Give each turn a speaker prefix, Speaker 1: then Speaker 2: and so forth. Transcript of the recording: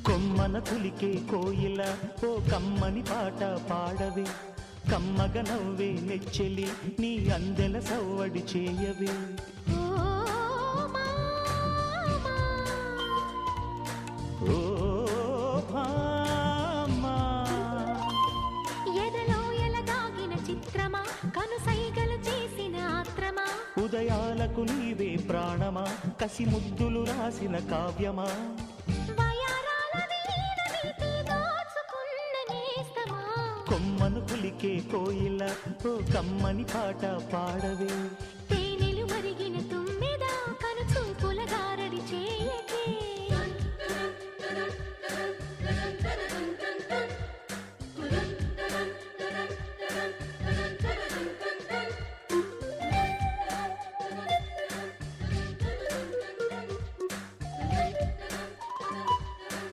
Speaker 1: కొమ్మన కులికే కోయిల ఓ కమ్మని పాట పాడవే, కమ్మగ నవ్వే నెచ్చెలి నీ అందెల సవ్వడి చేయవే. ఓ భామా
Speaker 2: ఎదలో ఎలగాగిన చిత్రమా, కనుసైగలు చేసిన ఆత్రమా,
Speaker 1: ఉదయాలకు నీవే ప్రాణమా, కసి ముద్దులు రాసిన కావ్యమా, కొమ్మను కులికే కోయిల ఓ కమ్మని పాట పాడవే.